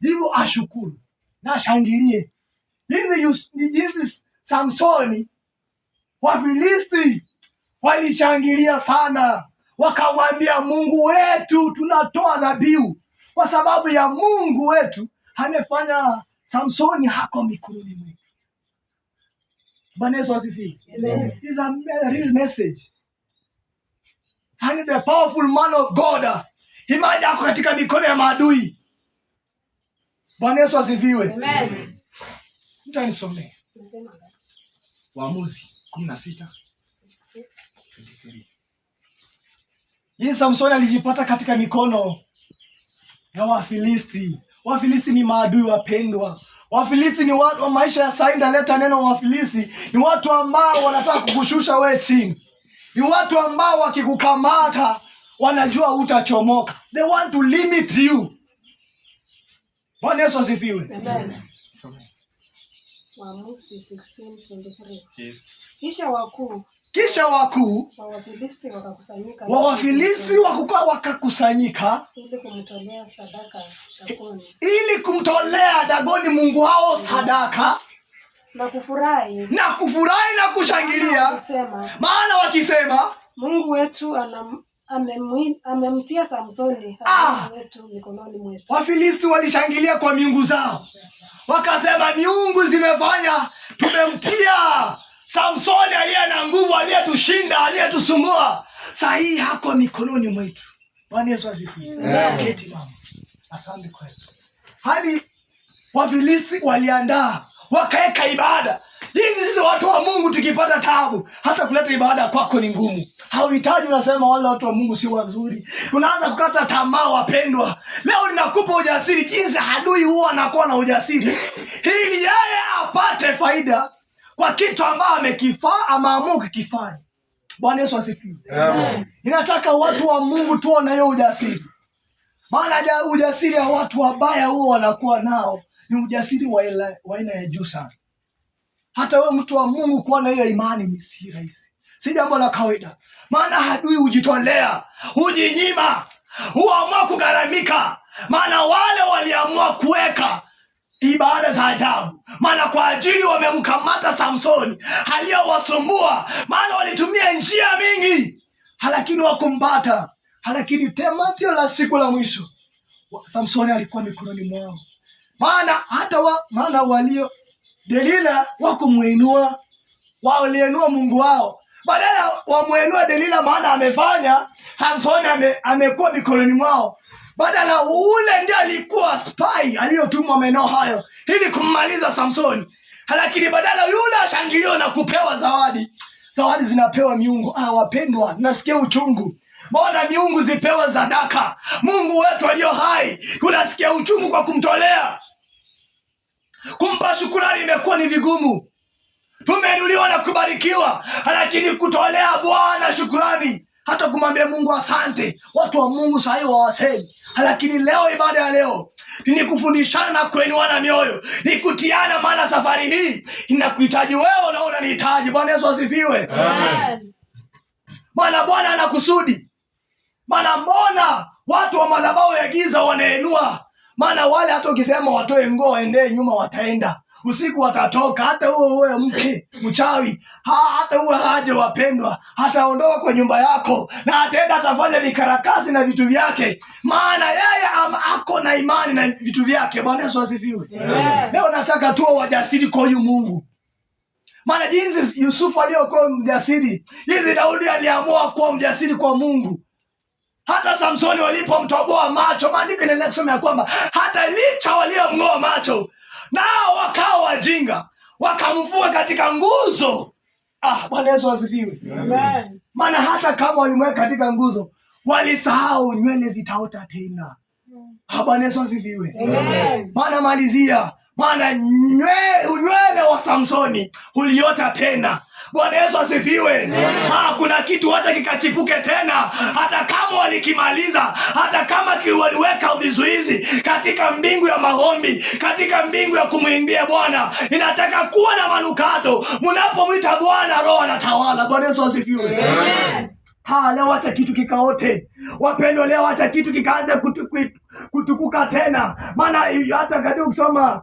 hivyo ashukuru na ashangilie. Jinsi Samsoni, Wafilisti walishangilia sana, wakamwambia Mungu wetu tunatoa dhabihu kwa sababu ya Mungu wetu amefanya Samsoni hako mikononi mwetu. Bwana Yesu asifiwe. It's a real message. And the powerful man of God imaje ako katika mikono ya maadui. Bwana Yesu asifiwe. Amen. Mtanisomea Waamuzi 16:23. Yeye Samsoni alijipata katika mikono ya Wafilisti. Wafilisti ni maadui wapendwa. Wafilisti ni watu wa maisha ya sasa. Ndaleta neno Wafilisti ni watu ambao wanataka kukushusha wewe chini. Ni watu ambao wakikukamata wanajua utachomoka. They want to limit you. Bwana Yesu asifiwe. Amen. Waamuzi 16:23. Yes. Kisha wakuu wa Wafilisti wakakusanyika ili kumtolea Dagoni Mungu wao sadaka na kufurahi na kushangilia, maana wakisema Mungu wetu amemtia Samsoni wetu mikononi mwetu. Wafilisti walishangilia kwa miungu zao, wakasema miungu zimefanya, tumemtia Samsoni aliye na nguvu, aliyetushinda, aliyetusumbua, sahihi hako mikononi mwetu. Bwana Yesu asifiwe. Keti mama. Asante kwa hiyo. Hadi Wafilisti waliandaa, wakaeka ibada. Jinsi sisi watu wa Mungu tukipata taabu, hata kuleta ibada kwako ni ngumu. Hauhitaji unasema wale watu wa Mungu si wazuri. Unaanza kukata tamaa wapendwa. Leo ninakupa ujasiri jinsi adui huwa anakuwa na ujasiri. Ili yeye apate faida kwa kitu ambao amekifaa ameamua kukifanya. Bwana Yesu asifiwe. Amen. Ninataka watu wa Mungu tuone hiyo ujasiri. Maana ujasiri wa watu wabaya huo wanakuwa nao ni ujasiri wa aina ya juu sana. Hata wewe mtu wa Mungu kuwa na hiyo imani ni si rahisi. Si jambo la kawaida. Maana adui hujitolea, hujinyima, huamua kugharamika. Maana wale waliamua kuweka ibada za ajabu. Maana kwa ajili wamemkamata Samsoni aliyowasumbua. Maana walitumia njia mingi, lakini wakumpata. Lakini tematio la siku la mwisho, Samsoni alikuwa mikononi mwao. Maana walio Delila wakumuinua, waliinua Mungu wao. Badala wamuinua Delila maana amefanya, Samsoni amekuwa mikononi mwao. Badala ule ndiye alikuwa spy aliyotumwa maeneo hayo ili kummaliza Samsoni. Lakini badala yule ashangiliwa na kupewa zawadi. Zawadi zinapewa miungu. Wapendwa, nasikia uchungu. Mbona miungu zipewa sadaka? Mungu wetu aliyo hai, unasikia uchungu kwa kumtolea. Kumpa shukrani imekuwa ni vigumu. Tumeinuliwa na kubarikiwa, lakini kutolea Bwana shukrani, hata kumwambia Mungu asante, watu wa Mungu sahi hawasemi. Lakini leo, ibada ya leo ni kufundishana na kuinuana mioyo, ni kutiana, maana safari hii inakuhitaji wewe na unanihitaji. Bwana Yesu asifiwe. Amen. Maana Bwana anakusudi. Maana mbona watu wa madhabahu ya giza wanainua? Maana wale hata ukisema watoe nguo waendee nyuma wataenda. Usiku watatoka, hata uwe mke mchawi, hata uwe haje wapendwa, hataondoka kwa nyumba yako na ataenda atafanya vikarakasi na vitu vyake. Maana yeye ako na imani na vitu vyake. Bwana Yesu asifiwe. Leo nataka tuwe wajasiri kwa huyu Mungu. Maana jinsi Yusufu aliyokuwa mjasiri, jinsi Daudi aliamua kuwa mjasiri kwa Mungu. Hata Samsoni walipomtoboa macho, maandiko yanaendelea kusema ya kwamba hata licha waliomng'oa macho, nao wakao wajinga, wakamvua katika nguzo. Bwana Yesu asifiwe. Amen. Maana hata kama walimweka katika nguzo, walisahau nywele zitaota tena. Bwana Yesu asifiwe. Amen. Maana malizia, maana nywele wa Samsoni uliota tena. Bwana Yesu asifiwe. Kuna kitu hata kikachipuke tena, hata kama walikimaliza, hata kama waliweka vizuizi katika mbingu ya maombi, katika mbingu ya kumwimbia Bwana. Inataka kuwa na manukato. Mnapomwita Bwana, Roho anatawala. Bwana Yesu asifiwe. Amen. Leo hata kitu kikaote. Wapendwa, leo hata kitu kikaanza kutukuka tena. Maana hata katika kusoma